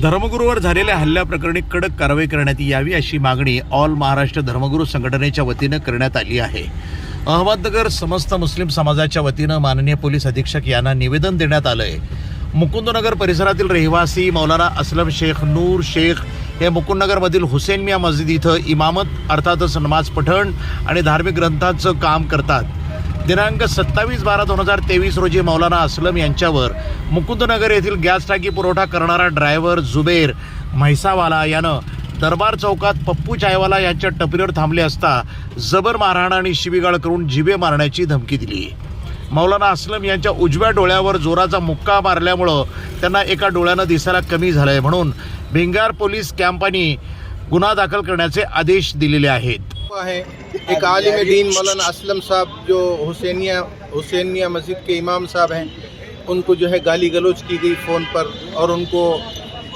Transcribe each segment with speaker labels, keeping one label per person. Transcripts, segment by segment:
Speaker 1: धर्मगुरूवर झालेल्या हल्ल्याप्रकरणी कडक कारवाई करण्यात यावी अशी मागणी ऑल महाराष्ट्र धर्मगुरू संघटनेच्या वतीनं करण्यात आली आहे। अहमदनगर समस्त मुस्लिम समाजाच्या वतीनं माननीय पोलीस अधीक्षक यांना निवेदन देण्यात आलंय। मुकुंदनगर परिसरातील रहिवासी मौलाना असलम शेख नूर शेख हे मुकुंदनगरमधील हुसेन मियाँ मस्जिद इथं इमामत अर्थातच नमाज पठण आणि धार्मिक ग्रंथांचं काम करतात। दिनांक 27/12/2023 रोजी मौलाना असलम यांच्यावर मुकुंदनगर येथील गॅस टाकी पुरवठा करणारा ड्रायव्हर जुबेर म्हैसावाला यानं दरबार चौकात पप्पू चायवाला यांच्या टपरीवर थांबले असता जबर मारहाण आणि शिवीगाळ करून जिवे मारण्याची धमकी दिली। मौलाना असलम यांच्या उजव्या डोळ्यावर जोराचा मुक्का मारल्यामुळं त्यांना एका डोळ्यानं दिसायला कमी झालंय, म्हणून भिंगार पोलीस कॅम्पानी गुन्हा दाखल करण्याचे आदेश दिलेले आहेत।
Speaker 2: एक आलिम दीन मौलाना असलम साहब जो हुसैनिया मस्जिद के इमाम साहब हैं, उनको जो है गाली गलौज की गई फ़ोन पर और उनको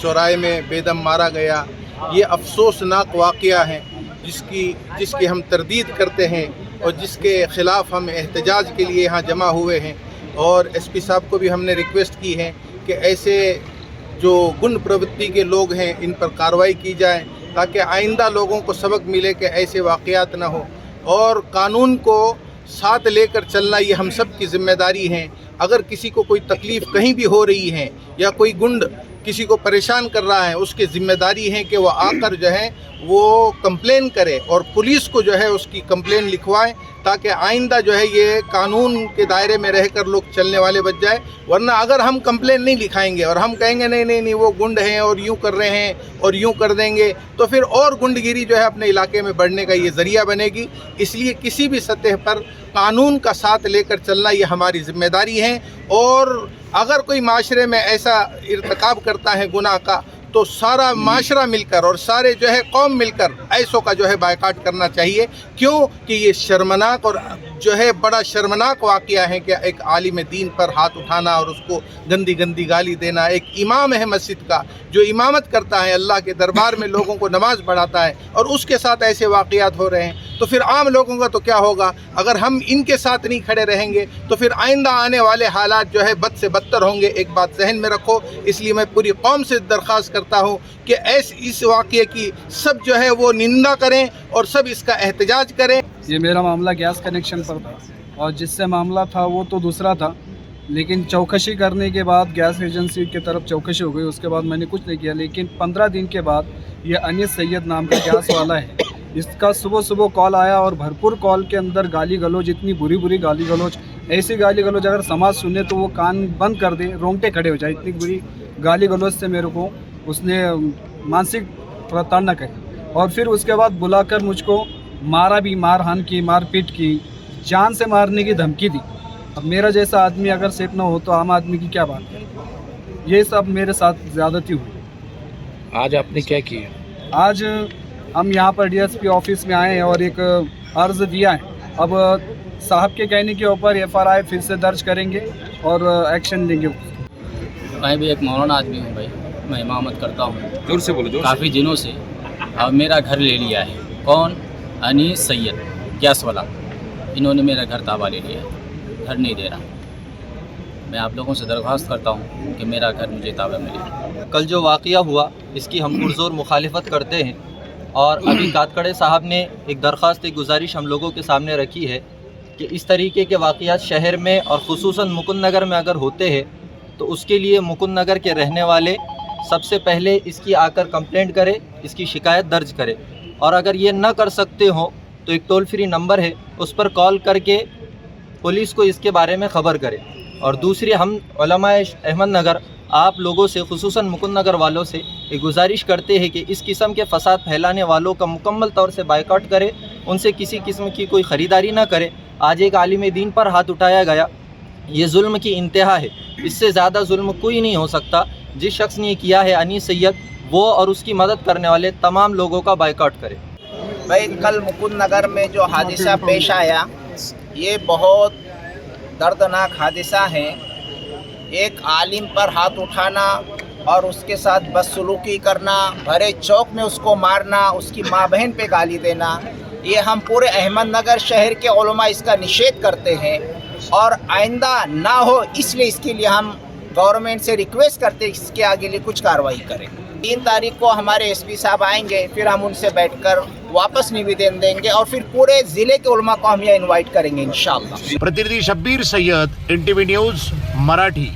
Speaker 2: चौराहे में बेदम मारा गया। ये अफसोसनाक वाक़या है जिसकी हम तरदीद करते हैं और जिसके ख़िलाफ़ हम एहतजाज के लिए यहाँ जमा हुए हैं। और एसपी साहब को भी हमने रिक्वेस्ट की है कि ऐसे जो गुंड प्रवृत्ति के लोग हैं इन पर कार्रवाई की जाए ताकि आइंदा लोगों को सबक मिले कि ऐसे वाक़यात ना हो। और कानून को साथ लेकर चलना ये हम सब की ज़िम्मेदारी है। अगर किसी को कोई तकलीफ़ कहीं भी हो रही है या कोई गुंड किसी को परेशान कर रहा है, उसकी ज़िम्मेदारी है कि वो आकर जो है वो कंप्लेन करे और पुलिस को जो है उसकी कंप्लेन लिखवाए ताकि आइंदा जो है ये कानून के दायरे में रहकर लोग चलने वाले बच जाए। वरना अगर हम कंप्लेन नहीं लिखाएंगे और हम कहेंगे नहीं वो गुंड हैं और यूँ कर रहे हैं और यूँ कर देंगे, तो फिर और गुंडगिरी जो है अपने इलाके में बढ़ने का ये ज़रिया बनेगी। इसलिए किसी भी सतह पर कानून का साथ लेकर चलना ये हमारी ज़िम्मेदारी है। और अगर कोई माशरे में ऐसा इर्तिकाब करता है गुनाह का, तो सारा माशरा मिलकर और सारे जो है कौम मिलकर ऐसों का जो है बायकाट करना चाहिए। क्यों कि ये शर्मनाक और जो है बड़ा शर्मनाक वाक़या है कि एक आलिम दीन पर हाथ उठाना और उसको गंदी गंदी गाली देना। एक इमाम है मस्जिद का जो इमामत करता है, अल्लाह के दरबार में लोगों को नमाज पढ़ाता है, और उसके साथ ऐसे वाक़यात हो रहे हैं, तो फिर आम लोगों का तो क्या होगा। अगर हम इनके साथ नहीं खड़े रहेंगे तो फिर आइंदा आने वाले हालात जो है बद से बदतर होंगे। एक बात जहन में रखो। इसलिए मैं पूरी कौम से दरख्वास्त करता हूँ कि इस वाक़ये की सब जो है वो निंदा करें और सब इसका एहतजाज करें।
Speaker 3: ये मेरा मामला गैस कनेक्शन पर था और जिससे मामला था वो तो दूसरा था, लेकिन चौकसी करने के बाद गैस एजेंसी की तरफ चौकसी हो गई, उसके बाद मैंने कुछ नहीं किया। लेकिन 15 दिन के बाद ये अनीस सैयद नाम का गैस वाला है, इसका सुबह कॉल आया और भरपूर कॉल के अंदर गाली गलौज, इतनी बुरी गाली गलौज, ऐसी गाली गलौज अगर समाज सुने तो वो कान बंद कर दे, रोंगटे खड़े हो जाए। इतनी बुरी गाली गलौज से मेरे को उसने मानसिक प्रताड़ना करी और फिर उसके बाद बुलाकर मुझको मारा भी, मारहान की, मारपीट की, जान से मारने की धमकी दी। अब मेरा जैसा आदमी अगर सेफ ना हो तो आम आदमी की क्या बात है। ये सब मेरे साथ ज़्यादती हुई।
Speaker 4: आज आपने क्या किया?
Speaker 3: आज हम यहाँ पर डीएसपी ऑफिस में आए हैं और एक अर्ज़ दिया है। अब साहब के कहने के ऊपर FRI फिर से दर्ज करेंगे और एक्शन लेंगे।
Speaker 5: मैं भी एक मौलाना आदमी हूँ भाई, मैं इमामत करता हूँ।
Speaker 4: जोर से बोलो।
Speaker 5: काफ़ी दिनों से। अब मेरा घर ले लिया है। कौन? अनीस सैयद गैस वाला। इन्होंने मेरा घर ताबा ले लिया है, घर नहीं दे रहा। मैं आप लोगों से दरख्वास्त करता हूँ कि मेरा घर मुझे ताबा मिले।
Speaker 6: कल जो वाक़या हुआ इसकी हम पुरज़ोर मुखालिफत करते हैं और अभी कातकड़े साहब ने एक दरख्वास्त, एक गुजारिश हम लोगों के सामने रखी है कि इस तरीके के वाक़यात शहर में और ख़ुसूसन मुकुंदनगर में अगर होते हैं तो उसके लिए मुकुंदनगर के रहने वाले सबसे पहले इसकी आकर कंप्लेंट करें, इसकी शिकायत दर्ज करें। और अगर ये न कर सकते हो तो एक टोल फ्री नंबर है, उस पर कॉल करके पुलिस को इसके बारे में ख़बर करें। और दूसरी, हम उलमाए अहमदनगर आप लोगों से, खुसूसन मुकुंदनगर वालों से एक गुजारिश करते हैं कि इस किस्म के फसाद फैलाने वालों का मुकम्मल तौर से बायकॉट करें, उनसे किसी किस्म की कोई ख़रीदारी ना करें। आज एक आलिम दीन पर हाथ उठाया गया, ये जुल्म की इंतहा है। इससे ज़्यादा जुल्म कोई नहीं हो सकता। जिस शख्स ने किया है अनीस सैयद, वो और उसकी मदद करने वाले तमाम लोगों का बायकॉट करें।
Speaker 7: भाई कल मुकुंदनगर में जो हादसा पेश आया ये बहुत दर्दनाक हादसा है। एक आलिम पर हाथ उठाना और उसके साथ बदसलूकी करना, भरे चौक में उसको मारना, उसकी माँ बहन पे गाली देना, ये हम पूरे अहमदनगर शहर के उलमा इसका निषेध करते हैं और आइंदा ना हो, इसलिए इसके लिए हम गवर्नमेंट से रिक्वेस्ट करते हैं इसके आगे लिए कुछ कार्रवाई करें। 3 तारीख को हमारे एसपी साहब आएंगे, फिर हम उनसे बैठकर वापस निवेदन देंगे और फिर पूरे ज़िले के उलमा को हम यहाँ इनवाइट करेंगे इंशाअल्लाह।
Speaker 1: प्रतिनिधी शब्बीर सय्यद, NTV न्यूज मराठी।